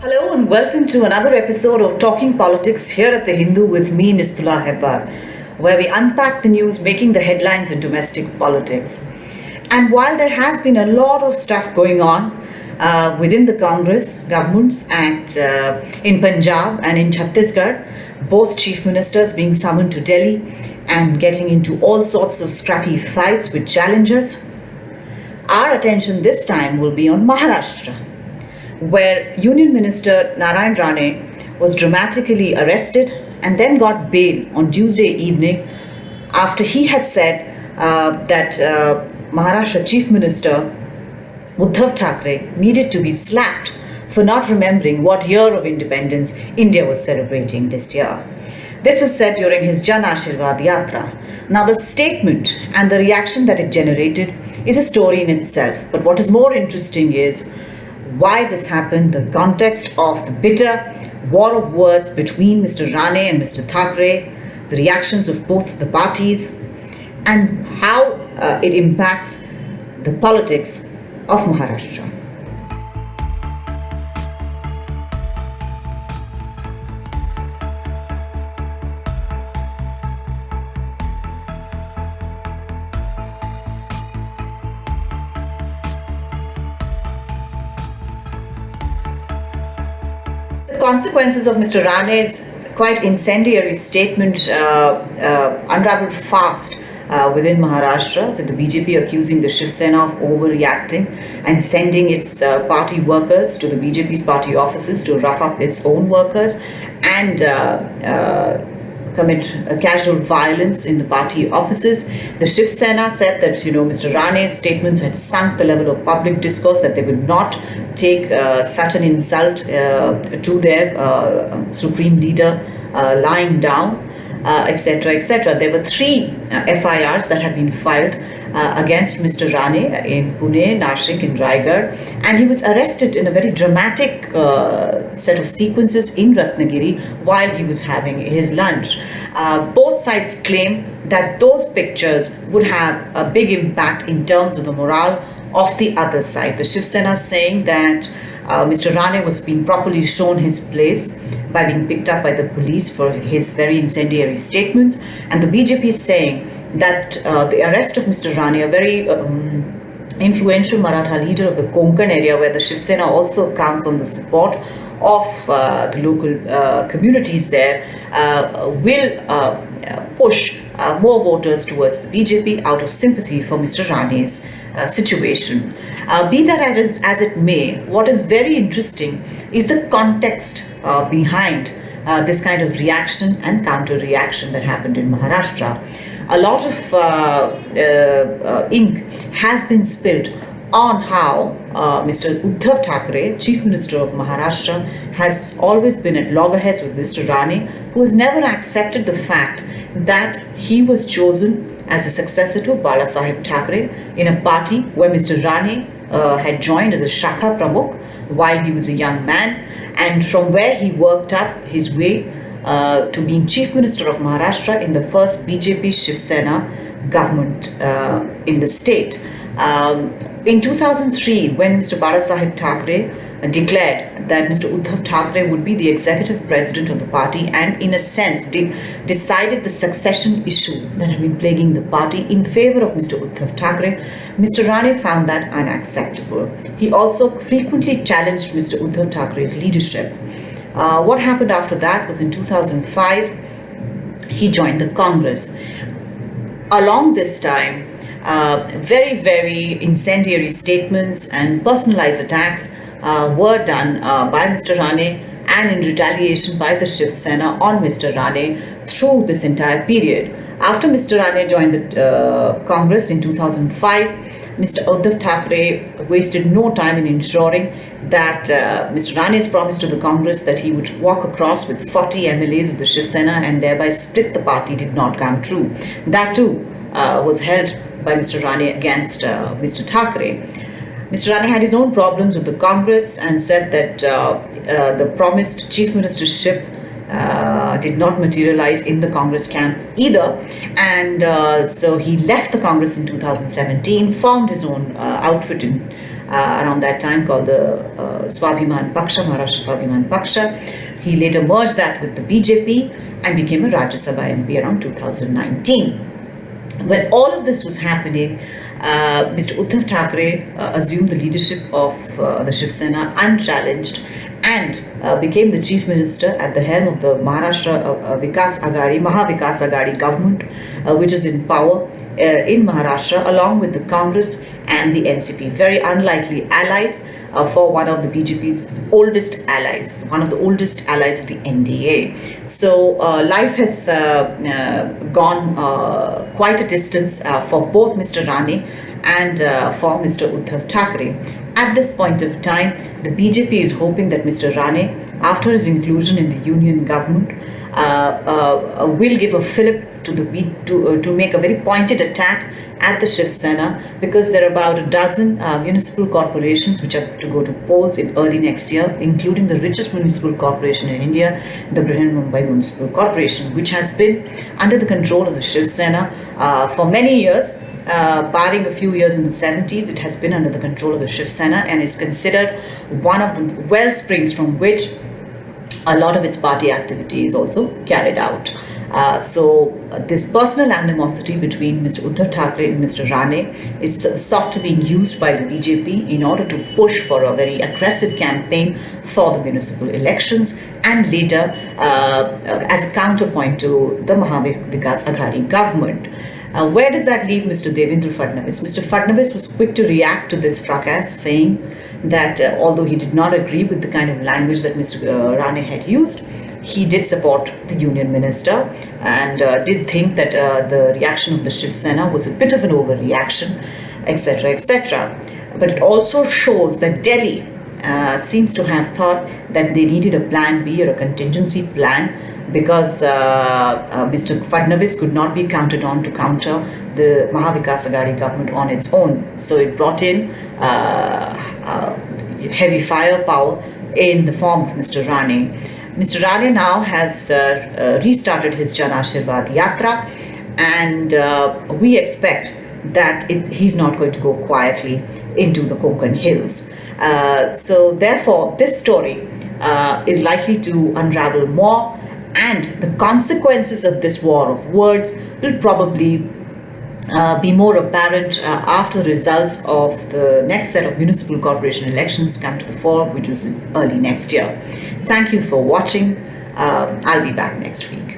Hello and welcome to another episode of Talking Politics here at The Hindu with me, Nistula Hebbar, where we unpack the news making the headlines in domestic politics. And while there has been a lot of stuff going on within the Congress governments in Punjab and in Chhattisgarh, both chief ministers being summoned to Delhi and getting into all sorts of scrappy fights with challengers, our attention this time will be on Maharashtra, where Union Minister Narayan Rane was dramatically arrested and then got bail on Tuesday evening after he had said that Maharashtra Chief Minister Uddhav Thackeray needed to be slapped for not remembering what year of independence India was celebrating this year. This was said during his Jan Ashirwad Yatra. Now, the statement and the reaction that it generated is a story in itself. But what is more interesting is why this happened, the context of the bitter war of words between Mr. Rane and Mr. Thackeray, the reactions of both the parties, and how it impacts the politics of Maharashtra. The consequences of Mr. Rane's quite incendiary statement unraveled fast within Maharashtra, with the BJP accusing the Shiv Sena of overreacting and sending its party workers to the BJP's party offices to rough up its own workers and commit casual violence in the party offices. The Shiv Sena said that Mr. Rane's statements had sunk the level of public discourse, that they would not take such an insult to their supreme leader lying down, etc., etc. There were 3 FIRs that had been filed against Mr. Rane in Pune, Nashik, and Raigad, and he was arrested in a very dramatic set of sequences in Ratnagiri while he was having his lunch. Both sides claim that those pictures would have a big impact in terms of the morale of the other side. The Shiv Sena saying that Mr. Rane was being properly shown his place by being picked up by the police for his very incendiary statements, and the BJP is saying that the arrest of Mr. Rane, a very influential Maratha leader of the Konkan area, where the Shiv Sena also counts on the support of the local communities there, will push more voters towards the BJP out of sympathy for Mr. Rane's situation. Be that as it may, what is very interesting is the context behind this kind of reaction and counter-reaction that happened in Maharashtra. A lot of ink has been spilled on how Mr. Uddhav Thackeray, Chief Minister of Maharashtra, has always been at loggerheads with Mr. Rane, who has never accepted the fact that he was chosen as a successor to Balasaheb Thackeray in a party where Mr. Rane had joined as a Shakha Pramukh while he was a young man, and from where he worked up his way to being Chief Minister of Maharashtra in the first BJP Shiv Sena government in the state. In 2003, when Mr. Balasaheb Thackeray declared that Mr. Uddhav Thackeray would be the executive president of the party and in a sense decided the succession issue that had been plaguing the party in favor of Mr. Uddhav Thackeray, Mr. Rane found that unacceptable. He also frequently challenged Mr. Uddhav Thackeray's leadership. What happened after that was in 2005, he joined the Congress. Along this time, very, very incendiary statements and personalized attacks were done by Mr. Rane and in retaliation by the Shiv Sena on Mr. Rane through this entire period. After Mr. Rane joined the Congress in 2005, Mr. Uddhav Thackeray wasted no time in ensuring that Mr. Rane's promise to the Congress that he would walk across with 40 MLAs of the Shiv Sena and thereby split the party did not come true. That too was held by Mr. Rane against Mr. Thackeray. Mr. Rane had his own problems with the Congress and said that the promised chief ministership did not materialize in the Congress camp either. And so he left the Congress in 2017, formed his own outfit in around that time called the Swabhiman Paksha, Maharashtra Swabhiman Paksha. He later merged that with the BJP and became a Rajya Sabha MP around 2019. When all of this was happening, Mr. Uddhav Thackeray assumed the leadership of the Shiv Sena unchallenged and became the chief minister at the helm of the Maharashtra Maha Vikas Agadi government, which is in power in Maharashtra, along with the Congress and the NCP. Very unlikely allies for one of the BJP's oldest allies, one of the oldest allies of the NDA. So life has gone quite a distance for both Mr. Rane and for Mr. Uddhav Thackeray. At this point of time, the BJP is hoping that Mr. Rane, after his inclusion in the union government, will give a fillip to make a very pointed attack at the Shiv Sena, because there are about a dozen municipal corporations which are to go to polls in early next year, including the richest municipal corporation in India, the Brihan Mumbai Municipal Corporation, which has been under the control of the Shiv Sena for many years. Barring a few years in the 70s, it has been under the control of the Shiv Sena and is considered one of the well springs from which a lot of its party activity is also carried out. So this personal animosity between Mr. Uddhav Thackeray and Mr. Rane is sought to be used by the BJP in order to push for a very aggressive campaign for the municipal elections and later as a counterpoint to the Maha Vikas Agadi government. Where does that leave Mr. Devendra Fadnavis? Mr. Fadnavis was quick to react to this fracas, saying that although he did not agree with the kind of language that Mr. Rane had used, he did support the Union Minister and did think that the reaction of the Shiv Sena was a bit of an overreaction, etc., etc. But it also shows that Delhi seems to have thought that they needed a plan B or a contingency plan, because Mr. Fadnavis could not be counted on to counter the Maha Vikas Agadi government on its own. So it brought in heavy firepower in the form of Mr. Rane. Mr. Rane now has restarted his Jan Ashirwad Yatra, and we expect that he's not going to go quietly into the Konkan hills. So therefore, this story is likely to unravel more, and the consequences of this war of words will probably be more apparent after the results of the next set of municipal corporation elections come to the fore, which is early next year. Thank you for watching. I'll be back next week.